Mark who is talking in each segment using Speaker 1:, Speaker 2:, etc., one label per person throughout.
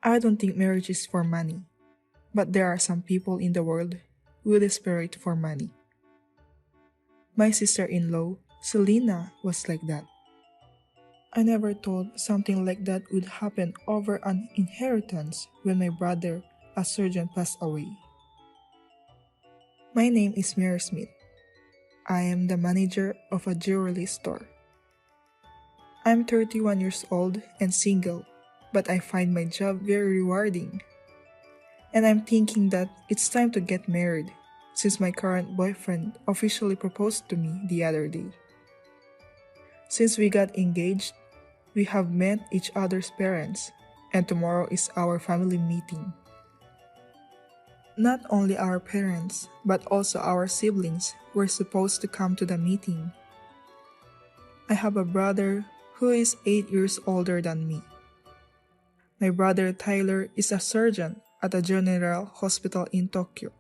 Speaker 1: I don't think marriage is for money, but there are some people in the world who desperate for money. My sister-in-law, Selena, was like that. I never thought something like that would happen over an inheritance when my brother, a surgeon, passed away. My name is Mary Smith. I am the manager of a jewelry store. I'm 31 years old and single, but I find my job very rewarding. And I'm thinking that it's time to get married, since my current boyfriend officially proposed to me the other day. Since we got engaged, we have met each other's parents, and tomorrow is our family meeting. Not only our parents, but also our siblings were supposed to come to the meeting. I have a brother who is 8 years older than me. My brother Tyler is a surgeon at a general hospital in Tokyo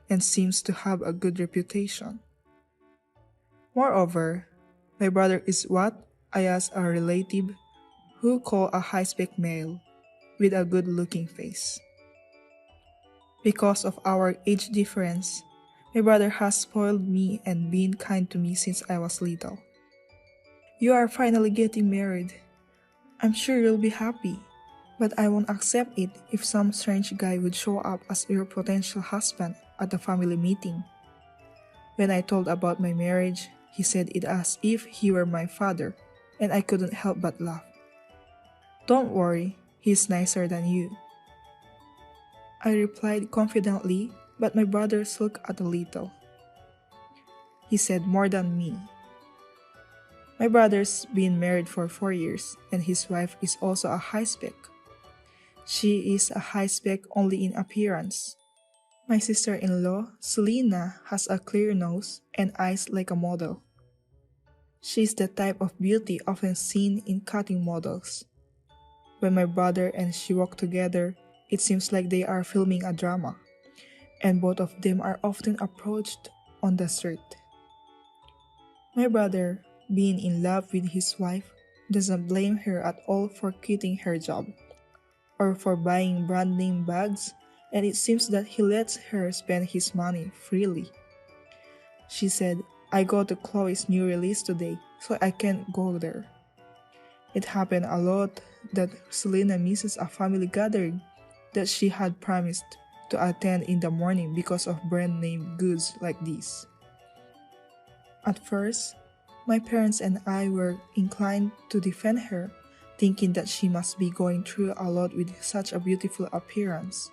Speaker 1: and seems to have a good reputation. Moreover, my brother is what I ask a relative who call a high-spec male with a good-looking face. Because of our age difference, my brother has spoiled me and been kind to me since I was little. You are finally getting married. I'm sure you'll be happy, but I won't accept it if some strange guy would show up as your potential husband at the family meeting. When I told about my marriage, he said it as if he were my father, and I couldn't help but laugh. Don't worry, he's nicer than you. I replied confidently, but my brother sulked a little. He said more than me. My brother's been married for 4 years, and his wife is also a high-spec. She is a high-spec only in appearance. My sister-in-law, Selena, has a clear nose and eyes like a model. She's the type of beauty often seen in cutting models. When my brother and she walk together, it seems like they are filming a drama, and both of them are often approached on the street. My brother, being in love with his wife, doesn't blame her at all for quitting her job, or for buying brand name bags, and it seems that he lets her spend his money freely. She said, I go to Chloe's new release today, so I can't go there. It happened a lot that Selena misses a family gathering that she had promised to attend in the morning because of brand name goods like these. At first, my parents and I were inclined to defend her, thinking that she must be going through a lot with such a beautiful appearance.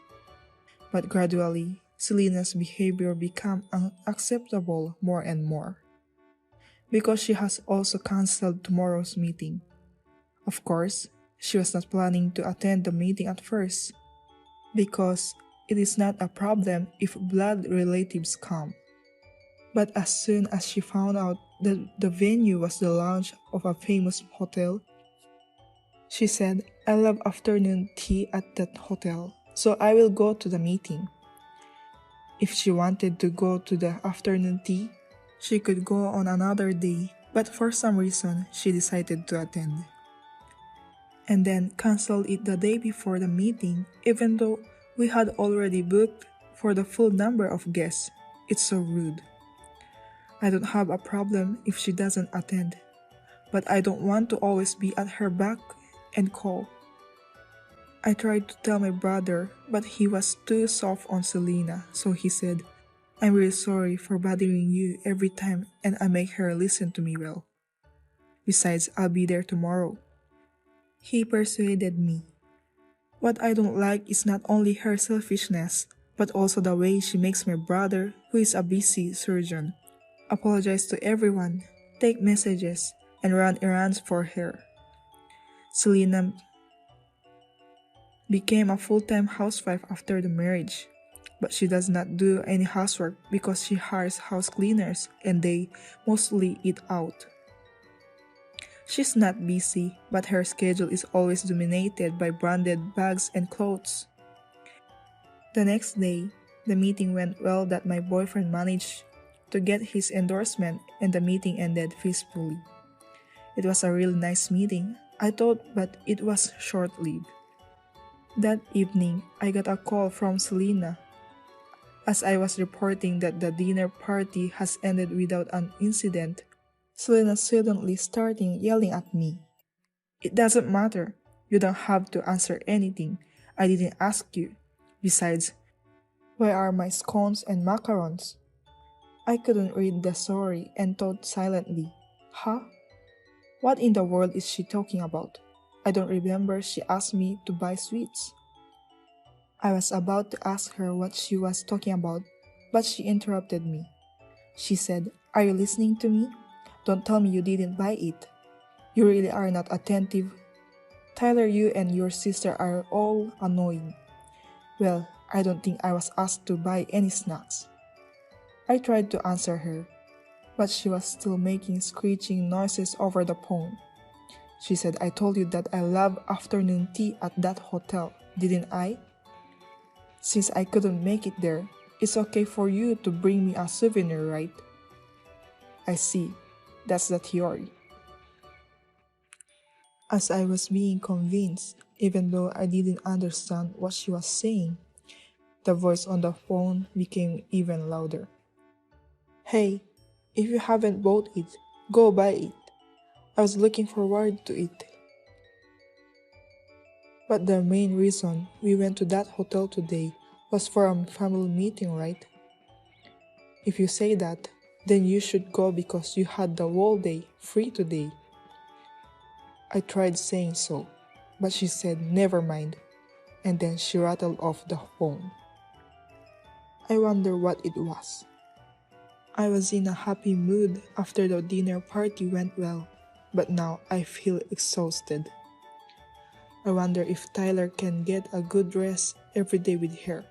Speaker 1: But gradually, Selena's behavior became unacceptable more and more, because she has also cancelled tomorrow's meeting. Of course, she was not planning to attend the meeting at first, because it is not a problem if blood relatives come. But as soon as she found out that the venue was the lounge of a famous hotel, she said, I love afternoon tea at that hotel, so I will go to the meeting. If she wanted to go to the afternoon tea, she could go on another day, but for some reason, she decided to attend. And then canceled it the day before the meeting, even though we had already booked for the full number of guests. It's so rude. I don't have a problem if she doesn't attend, but I don't want to always be at her back and call. I tried to tell my brother, but he was too soft on Selena, so he said, I'm really sorry for bothering you every time and I make her listen to me well. Besides, I'll be there tomorrow. He persuaded me. What I don't like is not only her selfishness, but also the way she makes my brother, who is a busy surgeon, apologize to everyone, take messages, and run errands for her. Selena became a full-time housewife after the marriage, but she does not do any housework because she hires house cleaners and they mostly eat out. She's not busy, but her schedule is always dominated by branded bags and clothes. The next day, the meeting went well that my boyfriend managed to get his endorsement and the meeting ended peacefully. It was a really nice meeting, I thought, but it was short-lived. That evening, I got a call from Selena as I was reporting that the dinner party has ended without an incident. Selena suddenly started yelling at me. It doesn't matter. You don't have to answer anything. I didn't ask you. Besides, where are my scones and macarons? I couldn't read the story and thought silently. Huh? What in the world is she talking about? I don't remember she asked me to buy sweets. I was about to ask her what she was talking about, but she interrupted me. She said, "Are you listening to me? Don't tell me you didn't buy it. You really are not attentive. Tyler, you and your sister are all annoying." Well, I don't think I was asked to buy any snacks. I tried to answer her, but she was still making screeching noises over the phone. She said, "I told you that I love afternoon tea at that hotel, didn't I? Since I couldn't make it there, it's okay for you to bring me a souvenir, right?" I see. That's the theory. As I was being convinced, even though I didn't understand what she was saying, the voice on the phone became even louder. "Hey, if you haven't bought it, go buy it. I was looking forward to it." But the main reason we went to that hotel today was for a family meeting, right? If you say that, then you should go because you had the whole day free today. I tried saying so, but she said never mind, and then she rattled off the phone. I wonder what it was. I was in a happy mood after the dinner party went well, but now I feel exhausted. I wonder if Tyler can get a good rest every day with her,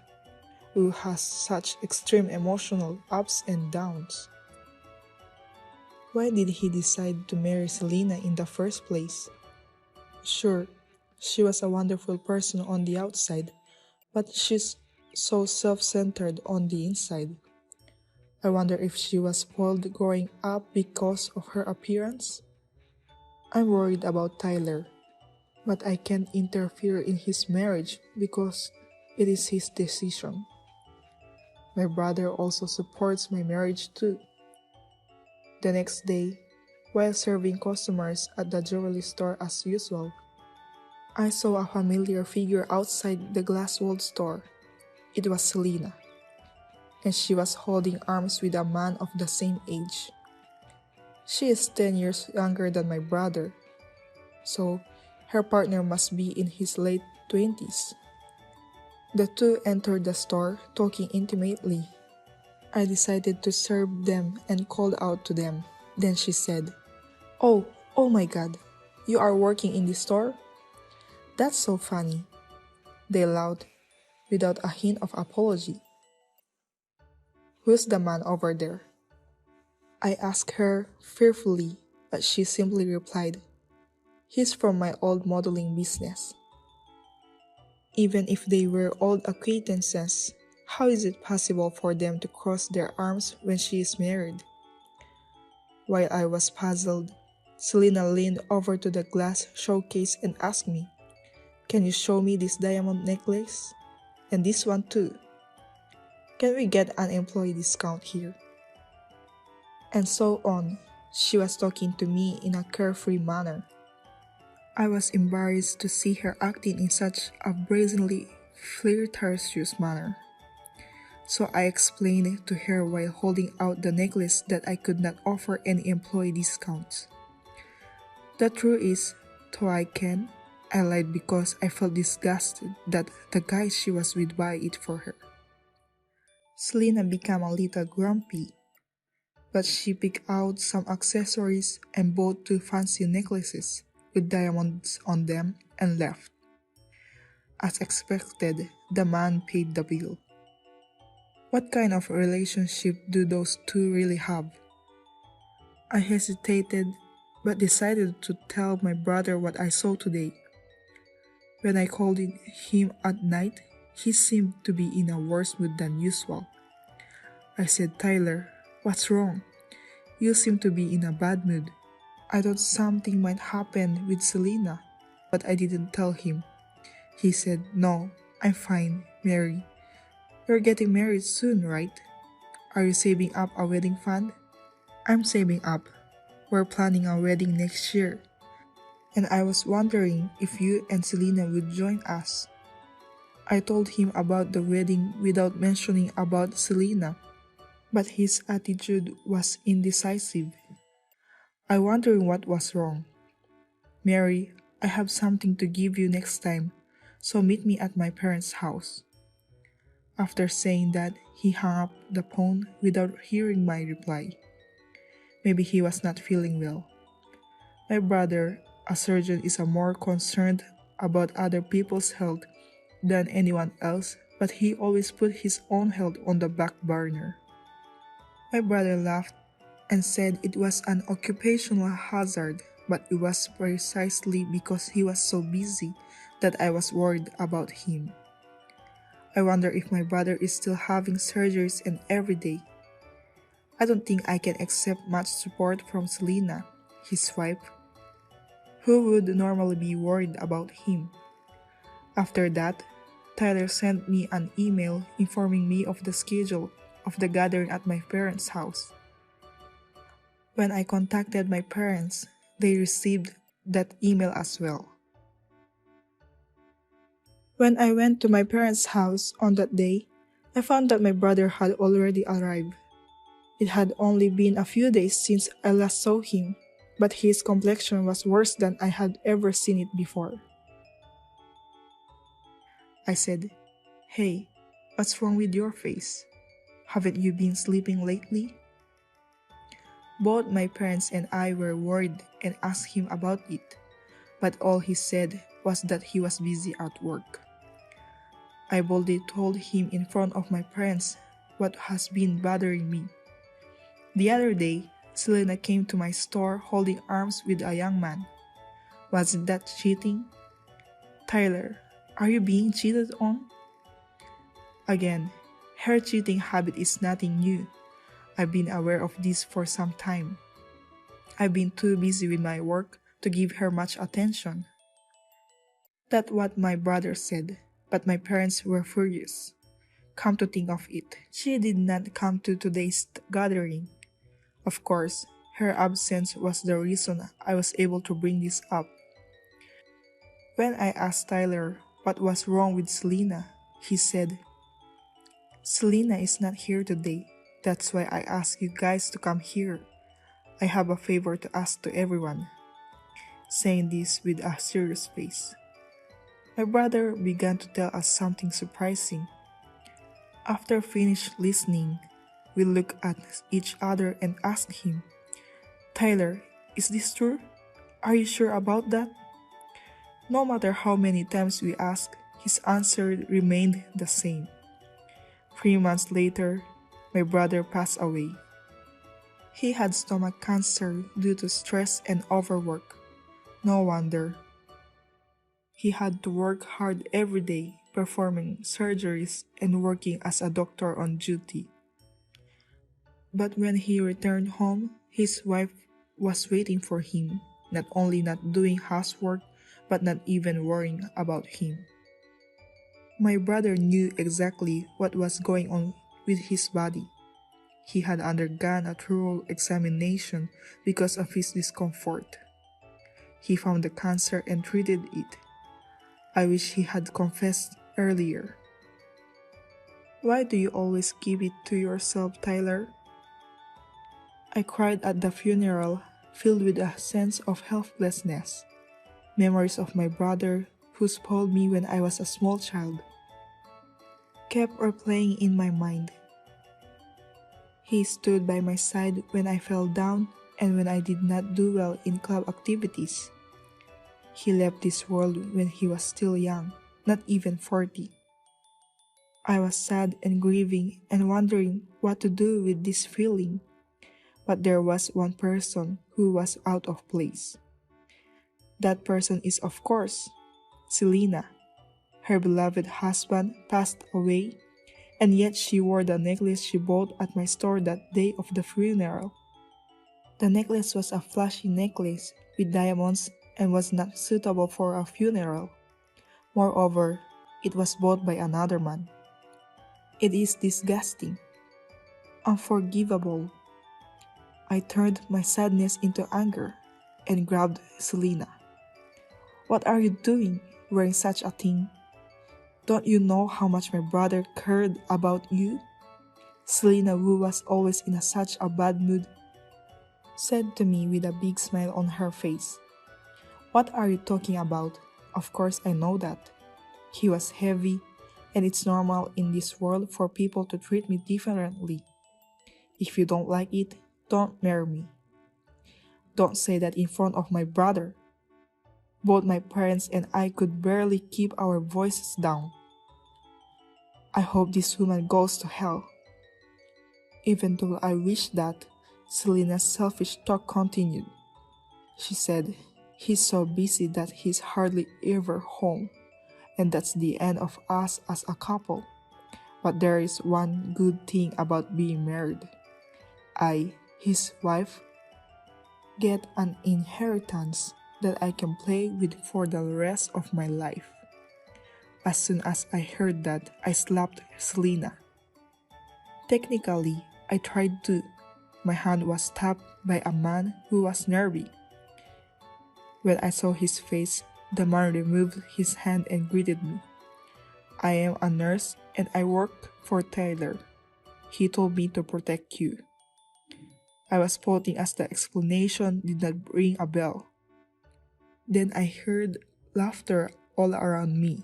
Speaker 1: who has such extreme emotional ups and downs. Why did he decide to marry Selena in the first place? Sure, she was a wonderful person on the outside, but she's so self-centered on the inside. I wonder if she was spoiled growing up because of her appearance. I'm worried about Tyler, but I can't interfere in his marriage because it is his decision. My brother also supports my marriage too. The next day, while serving customers at the jewelry store as usual, I saw a familiar figure outside the glass-walled store. It was Selena, and she was holding arms with a man of the same age. She is 10 years younger than my brother, so her partner must be in his late 20s. The two entered the store, talking intimately. I decided to serve them and called out to them. Then she said, oh my god, you are working in the store? That's so funny." They laughed without a hint of apology. "Who's the man over there?" I asked her fearfully, but she simply replied, "He's from my old modeling business." Even if they were old acquaintances, how is it possible for them to cross their arms when she is married? While I was puzzled, Selena leaned over to the glass showcase and asked me, "Can you show me this diamond necklace? And this one too. Can we get an employee discount here?" And so on. She was talking to me in a carefree manner. I was embarrassed to see her acting in such a brazenly flirtatious manner. So I explained to her while holding out the necklace that I could not offer any employee discounts. The truth is, though I lied because I felt disgusted that the guy she was with buy it for her. Selena became a little grumpy, but she picked out some accessories and bought two fancy necklaces with diamonds on them and left. As expected, the man paid the bill. What kind of relationship do those two really have? I hesitated, but decided to tell my brother what I saw today. When I called him at night, he seemed to be in a worse mood than usual. I said, "Tyler, what's wrong? You seem to be in a bad mood." I thought something might happen with Selena, but I didn't tell him. He said, "No, I'm fine, Mary. You're getting married soon, right? Are you saving up a wedding fund?" "I'm saving up. We're planning a wedding next year. And I was wondering if you and Selena would join us." I told him about the wedding without mentioning about Selena, but his attitude was indecisive. I wondering what was wrong. "Mary, I have something to give you next time, so meet me at my parents' house." After saying that, he hung up the phone without hearing my reply. Maybe he was not feeling well. My brother, a surgeon, is a more concerned about other people's health than anyone else, but he always put his own health on the back burner. My brother laughed and said it was an occupational hazard, but it was precisely because he was so busy that I was worried about him. I wonder if my brother is still having surgeries and every day. I don't think I can accept much support from Selena, his wife, who would normally be worried about him. After that, Tyler sent me an email informing me of the schedule of the gathering at my parents' house. When I contacted my parents, they received that email as well. When I went to my parents' house on that day, I found that my brother had already arrived. It had only been a few days since I last saw him, but his complexion was worse than I had ever seen it before. I said, "Hey, what's wrong with your face? Haven't you been sleeping lately?" Both my parents and I were worried and asked him about it, but all he said was that he was busy at work. I boldly told him in front of my parents what has been bothering me. The other day, Selena came to my store holding arms with a young man. Wasn't that cheating? Tyler, are you being cheated on? Again, her cheating habit is nothing new. I've been aware of this for some time. I've been too busy with my work to give her much attention. That's what my brother said, but my parents were furious. Come to think of it, she did not come to today's gathering. Of course, her absence was the reason I was able to bring this up. When I asked Tyler what was wrong with Selena, he said, "Selena is not here today. That's why I asked you guys to come here. I have a favor to ask to everyone," saying this with a serious face. My brother began to tell us something surprising. After finished listening, we looked at each other and asked him, "Tyler, is this true? Are you sure about that?" No matter how many times we asked, his answer remained the same. 3 months later, my brother passed away. He had stomach cancer due to stress and overwork. No wonder. He had to work hard every day, performing surgeries and working as a doctor on duty. But when he returned home, his wife was waiting for him, not only not doing housework, but not even worrying about him. My brother knew exactly what was going on with his body. He had undergone a thorough examination because of his discomfort. He found the cancer and treated it. I wish he had confessed earlier. Why do you always keep it to yourself, Tyler? I cried at the funeral, filled with a sense of helplessness. Memories of my brother, who spoiled me when I was a small child, kept replaying in my mind. He stood by my side when I fell down and when I did not do well in club activities. He left this world when he was still young, not even 40. I was sad and grieving and wondering what to do with this feeling. But there was one person who was out of place. That person is, of course, Selena. Her beloved husband passed away, and yet she wore the necklace she bought at my store that day of the funeral. The necklace was a flashy necklace with diamonds and was not suitable for a funeral. Moreover, it was bought by another man. It is disgusting, unforgivable. I turned my sadness into anger and grabbed Selena. What are you doing, wearing such a thing? Don't you know how much my brother cared about you? Selena, who was always in such a bad mood, said to me with a big smile on her face. What are you talking about? Of course I know that. He was heavy, and it's normal in this world for people to treat me differently. If you don't like it, don't marry me. Don't say that in front of my brother. Both my parents and I could barely keep our voices down. I hope this woman goes to hell. Even though I wish that, Selena's selfish talk continued. She said, he's so busy that he's hardly ever home, and that's the end of us as a couple. But there is one good thing about being married. I, his wife, get an inheritance that I can play with for the rest of my life. As soon as I heard that, I slapped Selena. Technically, I tried to. My hand was tapped by a man who was nervy. When I saw his face, the man removed his hand and greeted me. I am a nurse and I work for Taylor. He told me to protect you. I was pouting as the explanation did not ring a bell. Then I heard laughter all around me.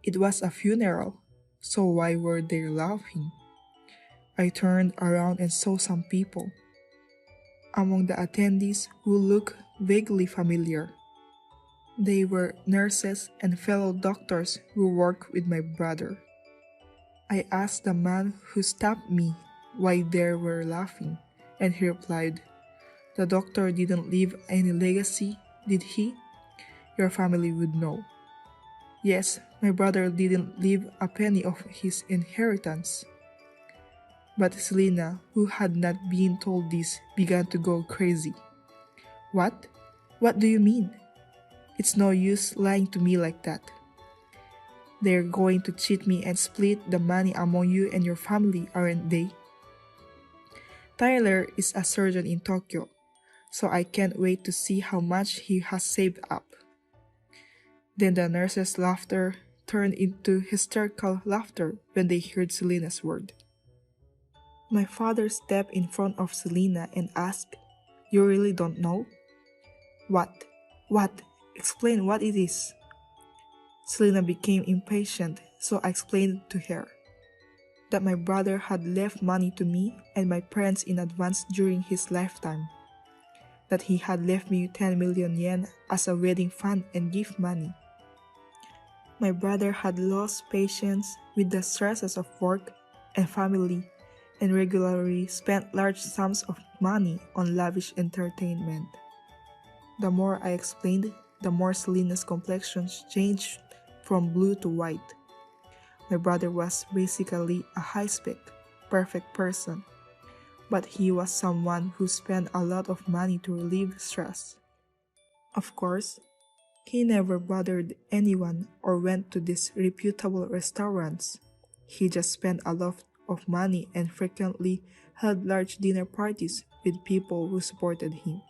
Speaker 1: It was a funeral, so why were they laughing? I turned around and saw some people. Among the attendees who looked vaguely familiar. They were nurses and fellow doctors who worked with my brother. I asked the man who stabbed me why they were laughing, and he replied, "The doctor didn't leave any legacy, did he? Your family would know." Yes, my brother didn't leave a penny of his inheritance. But Selena, who had not been told this, began to go crazy. What? What do you mean? It's no use lying to me like that. They're going to cheat me and split the money among you and your family, aren't they? Tyler is a surgeon in Tokyo, so I can't wait to see how much he has saved up. Then the nurses' laughter turned into hysterical laughter when they heard Selena's word. My father stepped in front of Selena and asked, "You really don't know?" What? What? Explain what it is. Selena became impatient, so I explained to her that my brother had left money to me and my parents in advance during his lifetime, that he had left me 10 million yen as a wedding fund and gift money. My brother had lost patience with the stresses of work and family and regularly spent large sums of money on lavish entertainment. The more I explained, the more Selena's complexion changed from blue to white. My brother was basically a high-spec, perfect person, but he was someone who spent a lot of money to relieve stress. Of course, he never bothered anyone or went to these reputable restaurants. He just spent a lot of money and frequently held large dinner parties with people who supported him.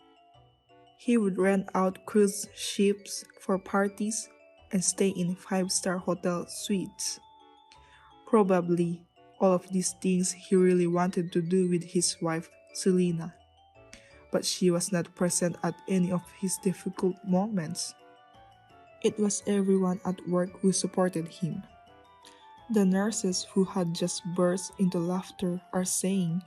Speaker 1: He would rent out cruise ships for parties and stay in five-star hotel suites. Probably all of these things he really wanted to do with his wife, Selena, but she was not present at any of his difficult moments. It was everyone at work who supported him. The nurses who had just burst into laughter are saying,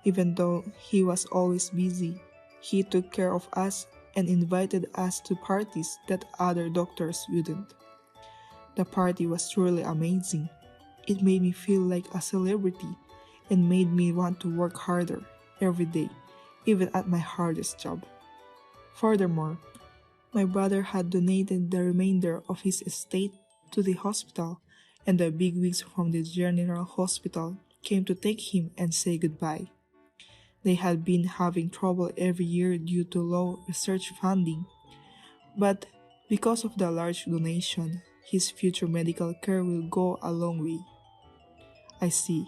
Speaker 1: even though he was always busy, he took care of us and invited us to parties that other doctors wouldn't. The party was truly amazing. It made me feel like a celebrity and made me want to work harder every day, even at my hardest job. Furthermore, my brother had donated the remainder of his estate to the hospital, and the bigwigs from the general hospital came to take him and say goodbye. They had been having trouble every year due to low research funding, but because of the large donation, his future medical care will go a long way. I see.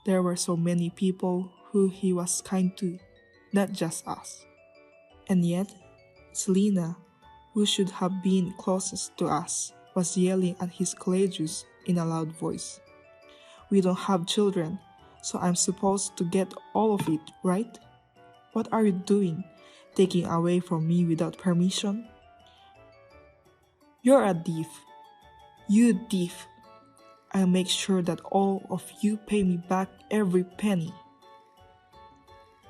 Speaker 1: There were so many people who he was kind to, not just us. And yet, Selena, who should have been closest to us, was yelling at his colleagues in a loud voice. We don't have children, so I'm supposed to get all of it, right? What are you doing? Taking away from me without permission? You're a thief. You thief. I'll make sure that all of you pay me back every penny.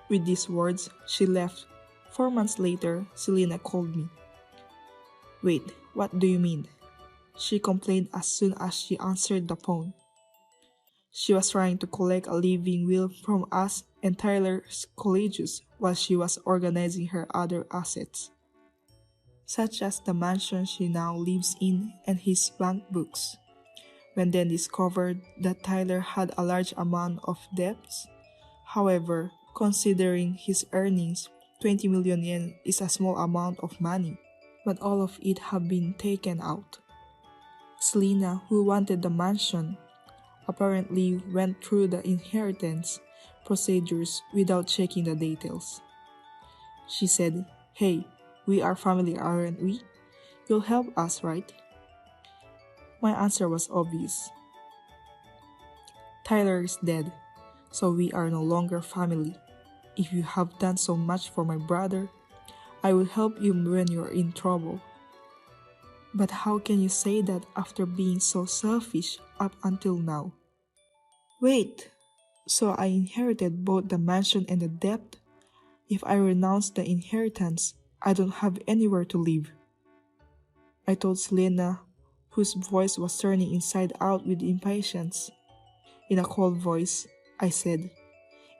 Speaker 1: With these words, she left. 4 months later, Selena called me. Wait, what do you mean? She complained as soon as she answered the phone. She was trying to collect a living will from us and Tyler's colleges while she was organizing her other assets, such as the mansion she now lives in and his bank books. When then discovered that Tyler had a large amount of debts. However, considering his earnings, 20 million yen is a small amount of money, but all of it had been taken out. Selena, who wanted the mansion, apparently went through the inheritance procedures without checking the details. She said, "Hey, we are family, aren't we? You'll help us, right?" My answer was obvious. Tyler is dead, so we are no longer family. If you have done so much for my brother, I will help you when you're in trouble. But how can you say that after being so selfish up until now? Wait, so I inherited both the mansion and the debt? If I renounce the inheritance, I don't have anywhere to live. I told Selena, whose voice was turning inside out with impatience. In a cold voice, I said,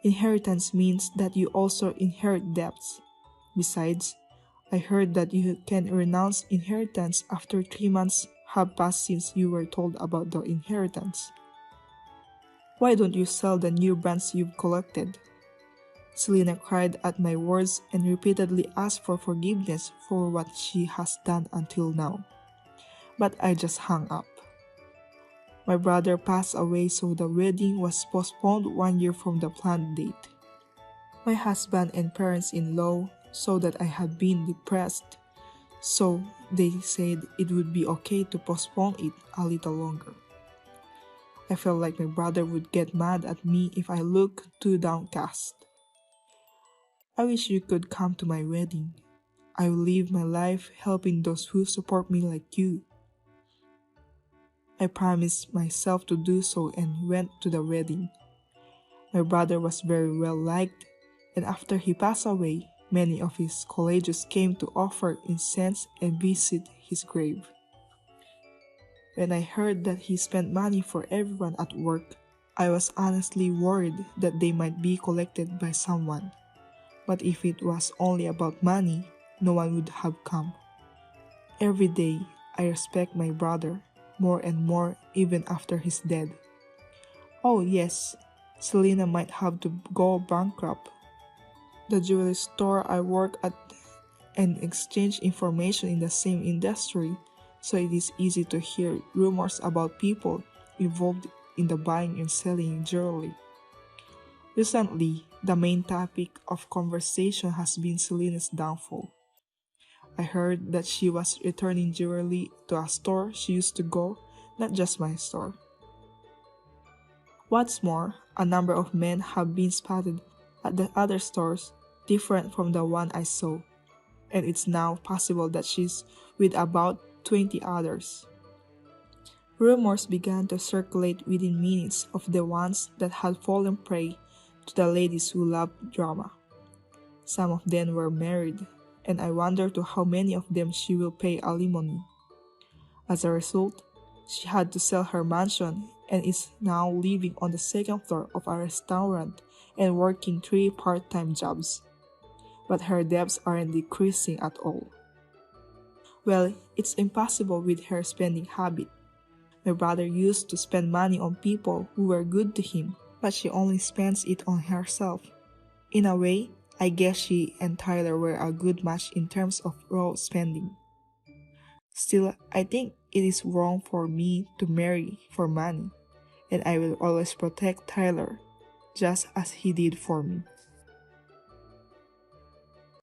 Speaker 1: "Inheritance means that you also inherit debts. Besides, I heard that you can renounce inheritance after 3 months have passed since you were told about the inheritance. Why don't you sell the new brands you've collected?" Selena cried at my words and repeatedly asked for forgiveness for what she has done until now. But I just hung up. My brother passed away, so the wedding was postponed 1 year from the planned date. My husband and parents-in-law saw that I had been depressed, so they said it would be okay to postpone it a little longer. I felt like my brother would get mad at me if I looked too downcast. I wish you could come to my wedding. I will live my life helping those who support me like you. I promised myself to do so and went to the wedding. My brother was very well liked, and after he passed away, many of his colleagues came to offer incense and visit his grave. When I heard that he spent money for everyone at work, I was honestly worried that they might be collected by someone. But if it was only about money, no one would have come. Every day, I respect my brother more and more even after he's dead. Oh yes, Selena might have to go bankrupt. The jewelry store I work at and exchange information in the same industry, so it is easy to hear rumors about people involved in the buying and selling jewelry. Recently, the main topic of conversation has been Selena's downfall. I heard that she was returning jewelry to a store she used to go, not just my store. What's more, a number of men have been spotted at the other stores different from the one I saw, and it's now possible that she's with about 20 others. Rumors began to circulate within minutes of the ones that had fallen prey to the ladies who loved drama. Some of them were married, and I wonder to how many of them she will pay alimony. As a result, she had to sell her mansion and is now living on the second floor of a restaurant and working 3 part-time jobs. But her debts aren't decreasing at all. Well, it's impossible with her spending habit. My brother used to spend money on people who were good to him, but she only spends it on herself. In a way, I guess she and Tyler were a good match in terms of raw spending. Still, I think it is wrong for me to marry for money, and I will always protect Tyler, just as he did for me.